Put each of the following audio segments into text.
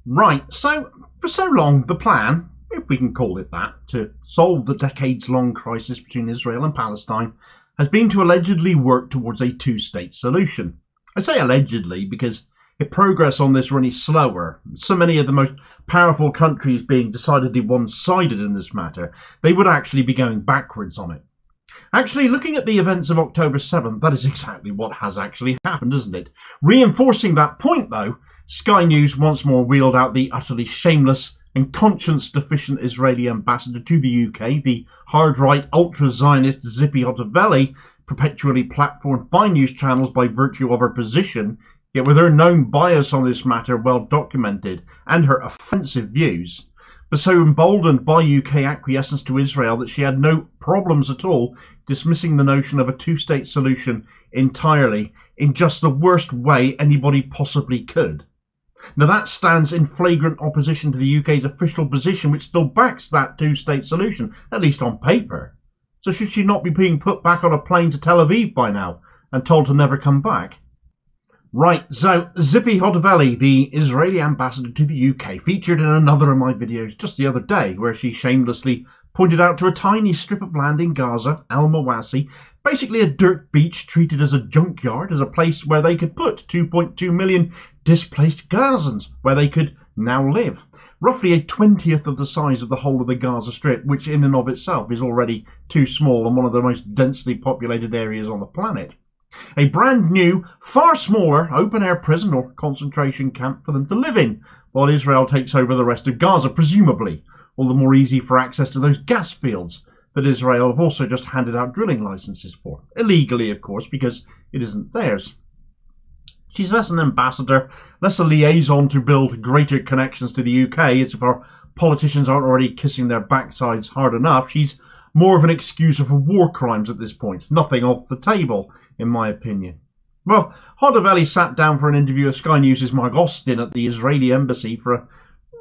Right, so for so long the plan, if we can call it that, to solve the decades-long crisis between Israel and Palestine has been to allegedly work towards a two-state solution. I say allegedly because if progress on this were any slower, so many of the most powerful countries being decidedly one-sided in this matter, they would actually be going backwards on it. Actually, looking at the events of October 7th, that is exactly what has actually happened, isn't it? Reinforcing that point, though, Sky News once more wheeled out the utterly shameless and conscience-deficient Israeli ambassador to the UK, the hard-right ultra-Zionist Tzipi Hotovely, perpetually platformed by news channels by virtue of her position, yet with her known bias on this matter well documented and her offensive views, but so emboldened by UK acquiescence to Israel that she had no problems at all dismissing the notion of a two-state solution entirely in just the worst way anybody possibly could. Now that stands in flagrant opposition to the UK's official position, which still backs that two-state solution, at least on paper. So should she not be being put back on a plane to Tel Aviv by now and told to never come back? Right, so Tzipi Hotovely, the Israeli ambassador to the UK, featured in another of my videos just the other day, where she shamelessly pointed out to a tiny strip of land in Gaza, Al-Mawasi, basically a dirt beach treated as a junkyard, as a place where they could put 2.2 million displaced Gazans, where they could now live. Roughly a 20th of the size of the whole of the Gaza Strip, which in and of itself is already too small and one of the most densely populated areas on the planet. A brand new, far smaller open-air prison or concentration camp for them to live in, while Israel takes over the rest of Gaza, presumably, all the more easy for access to those gas fields that Israel have also just handed out drilling licenses for. Illegally, of course, because it isn't theirs. She's less an ambassador, less a liaison to build greater connections to the UK, as if our politicians aren't already kissing their backsides hard enough. She's more of an excuser for war crimes at this point. Nothing off the table, in my opinion. Well, Hotovely sat down for an interview with Sky News' Mark Austin at the Israeli embassy for a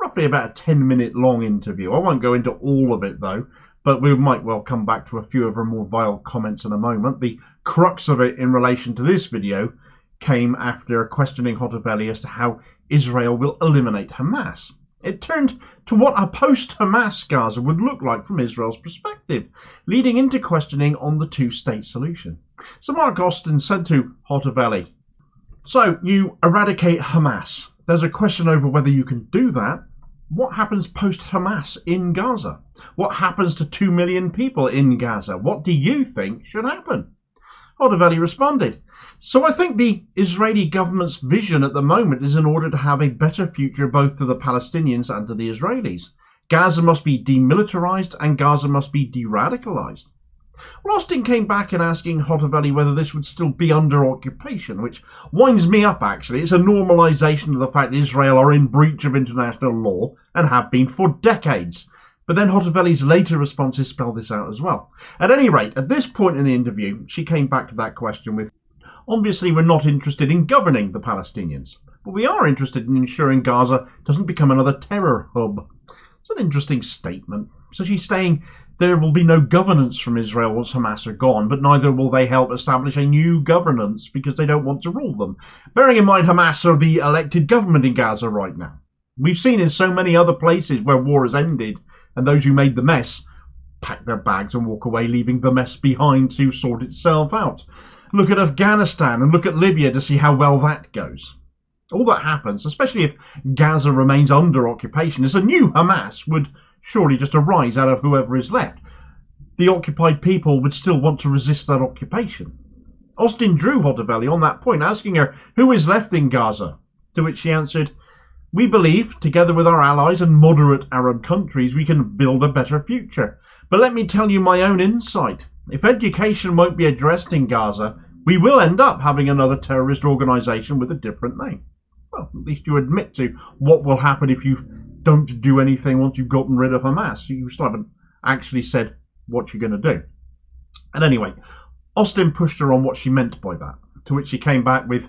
roughly about a 10-minute long interview. I won't go into all of it, though, but we might well come back to a few of her more vile comments in a moment. The crux of it in relation to this video came after questioning Hotovely as to how Israel will eliminate Hamas. It turned to what a post-Hamas Gaza would look like from Israel's perspective, leading into questioning on the two-state solution. So Mark Austin said to Hotovely, "So you eradicate Hamas. There's a question over whether you can do that. What happens post-Hamas in Gaza? What happens to 2 million people in Gaza? What do you think should happen?" Hotovely responded, "So I think the Israeli government's vision at the moment is in order to have a better future both to the Palestinians and to the Israelis. Gaza must be demilitarized and Gaza must be de-radicalized." Well, Austin came back in asking Hotovely whether this would still be under occupation, which winds me up actually. It's a normalization of the fact that Israel are in breach of international law and have been for decades. But then Hotovely's later responses spell this out as well. At any rate, at this point in the interview, she came back to that question with, "Obviously we're not interested in governing the Palestinians, but we are interested in ensuring Gaza doesn't become another terror hub." It's an interesting statement. So she's saying there will be no governance from Israel once Hamas are gone, but neither will they help establish a new governance because they don't want to rule them. Bearing in mind Hamas are the elected government in Gaza right now. We've seen in so many other places where war has ended and those who made the mess pack their bags and walk away, leaving the mess behind to sort itself out. Look at Afghanistan and look at Libya to see how well that goes. All that happens, especially if Gaza remains under occupation, is a new Hamas would surely just arise out of whoever is left. The occupied people would still want to resist that occupation. Austin drew Hotovely on that point, asking her who is left in Gaza, to which she answered, "We believe, together with our allies and moderate Arab countries, we can build a better future. But let me tell you my own insight. If education won't be addressed in Gaza, we will end up having another terrorist organisation with a different name." Well, at least you admit to what will happen if you don't do anything once you've gotten rid of Hamas. You still haven't actually said what you're going to do. And anyway, Austin pushed her on what she meant by that, to which she came back with,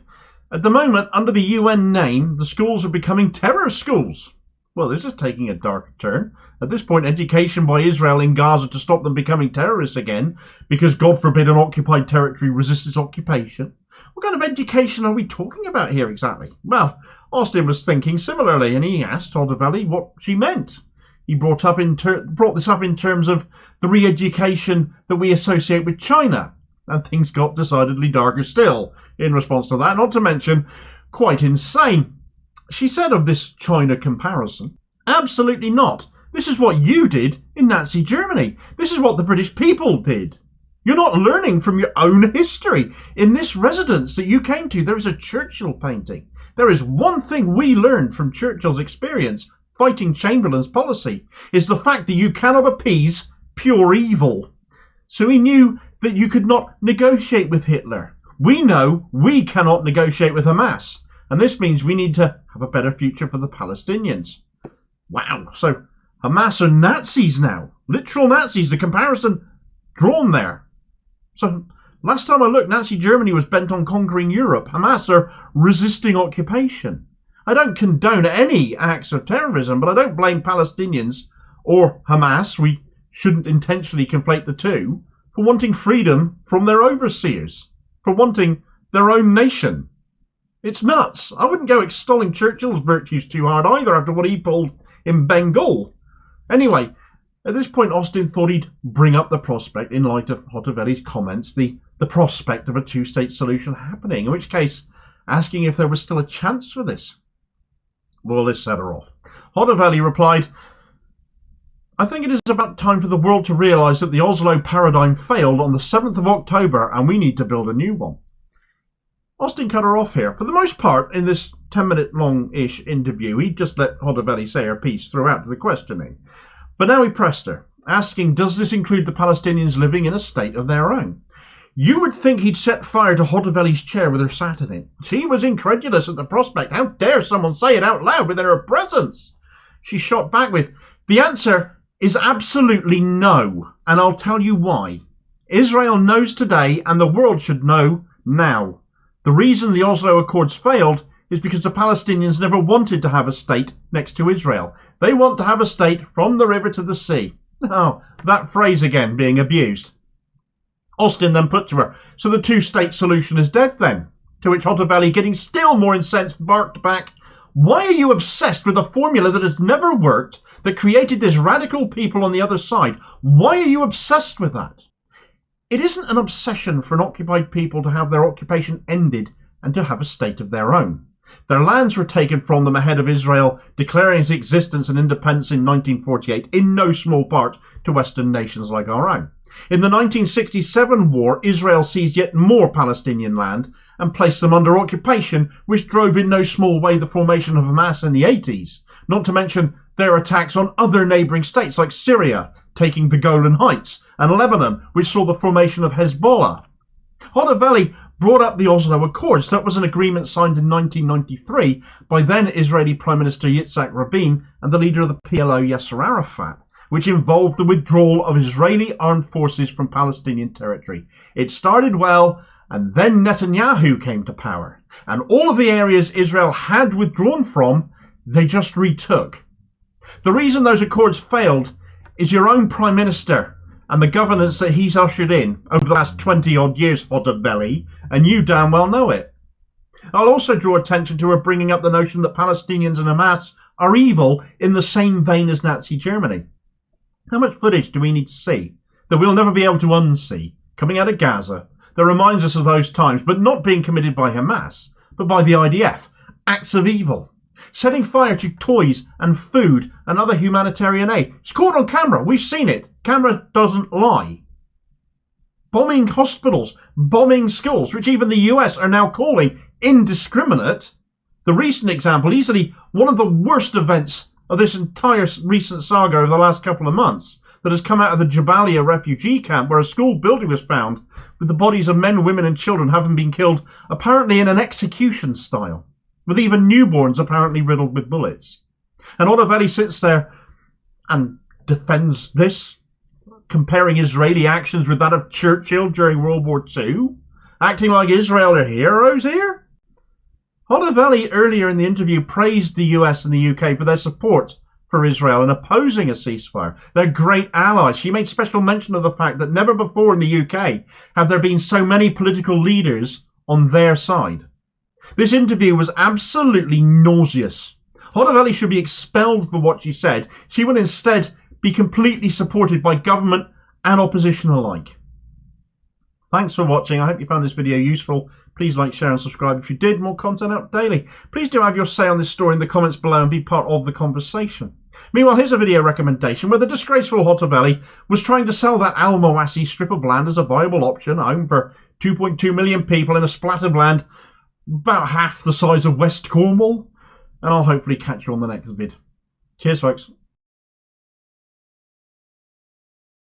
"At the moment, under the UN name, the schools are becoming terror schools." Well, this is taking a dark turn. At this point, education by Israel in Gaza to stop them becoming terrorists again, because God forbid an occupied territory resists its occupation. What kind of education are we talking about here exactly? Well, Austin was thinking similarly, and he asked Hotovely what she meant. He brought this up in terms of the re-education that we associate with China, and things got decidedly darker still in response to that, not to mention quite insane. She said of this China comparison, absolutely not. This is what you did in Nazi Germany. This is what the British people did. You're not learning from your own history. In this residence that you came to, there is a Churchill painting. There is one thing we learned from Churchill's experience fighting Chamberlain's policy, is the fact that you cannot appease pure evil. So he knew that you could not negotiate with Hitler. We know we cannot negotiate with Hamas, and this means we need to have a better future for the Palestinians. Wow, so Hamas are Nazis now, literal Nazis, the comparison drawn there. So last time I looked, Nazi Germany was bent on conquering Europe. Hamas are resisting occupation. I don't condone any acts of terrorism, but I don't blame Palestinians or Hamas, we shouldn't intentionally conflate the two, for wanting freedom from their overseers, for wanting their own nation. It's nuts. I wouldn't go extolling Churchill's virtues too hard either after what he pulled in Bengal. Anyway, at this point Austin thought he'd bring up the prospect, in light of Hotovely's comments, the prospect of a two-state solution happening, in which case asking if there was still a chance for this. Well, this set her off. Hotovely replied, I think it is about time for the world to realise that the Oslo paradigm failed on the 7th of October and we need to build a new one. Austin cut her off here. For the most part, in this 10-minute long-ish interview, he just let Hotovely say her piece throughout the questioning. But now he pressed her, asking, does this include the Palestinians living in a state of their own? You would think he'd set fire to Hotovely's chair with her sat in it. She was incredulous at the prospect. How dare someone say it out loud within her presence? She shot back with, the answer is absolutely no, and I'll tell you why. Israel knows today, and the world should know now. The reason the Oslo Accords failed is because the Palestinians never wanted to have a state next to Israel. They want to have a state from the river to the sea. Oh, that phrase again being abused. Austin then put to her, so the two-state solution is dead then? To which Hotovely, getting still more incensed, barked back, why are you obsessed with a formula that has never worked, that created this radical people on the other side? Why are you obsessed with that? It isn't an obsession for an occupied people to have their occupation ended and to have a state of their own. Their lands were taken from them ahead of Israel declaring its existence and independence in 1948, in no small part to Western nations like our own. In the 1967 war, Israel seized yet more Palestinian land and placed them under occupation, which drove in no small way the formation of Hamas in the 80s, not to mention their attacks on other neighbouring states like Syria, taking the Golan Heights, and Lebanon, which saw the formation of Hezbollah. Hotovely brought up the Oslo Accords. That was an agreement signed in 1993 by then Israeli Prime Minister Yitzhak Rabin and the leader of the PLO Yasser Arafat, which involved the withdrawal of Israeli armed forces from Palestinian territory. It started well, and then Netanyahu came to power, and all of the areas Israel had withdrawn from, they just retook. The reason those accords failed is your own Prime Minister and the governance that he's ushered in over the last 20-odd years, Hotovely, and you damn well know it. I'll also draw attention to her bringing up the notion that Palestinians and Hamas are evil in the same vein as Nazi Germany. How much footage do we need to see that we'll never be able to unsee coming out of Gaza that reminds us of those times, but not being committed by Hamas, but by the IDF, acts of evil, setting fire to toys and food and other humanitarian aid. It's caught on camera. We've seen it. Camera doesn't lie. Bombing hospitals, bombing schools, which even the US are now calling indiscriminate. The recent example, easily one of the worst events of this entire recent saga over the last couple of months, that has come out of the Jabalia refugee camp, where a school building was found with the bodies of men, women and children having been killed apparently in an execution style, with even newborns apparently riddled with bullets. And Hotovely sits there and defends this, comparing Israeli actions with that of Churchill during World War II, acting like Israel are heroes here. Hotovely earlier in the interview praised the US and the UK for their support for Israel in opposing a ceasefire. They're great allies. She made special mention of the fact that never before in the UK have there been so many political leaders on their side. This interview was absolutely nauseous. Hotovely should be expelled for what she said. She will instead be completely supported by government and opposition alike. Thanks for watching. I hope you found this video useful. Please like, share and subscribe if you did. More content up daily. Please do have your say on this story in the comments below and be part of the conversation. Meanwhile, here's a video recommendation where the disgraceful Hotovely was trying to sell that Al-Mawasi strip of land as a viable option, home for 2.2 million people in a splat of land about half the size of West Cornwall. And I'll hopefully catch you on the next vid. Cheers, folks.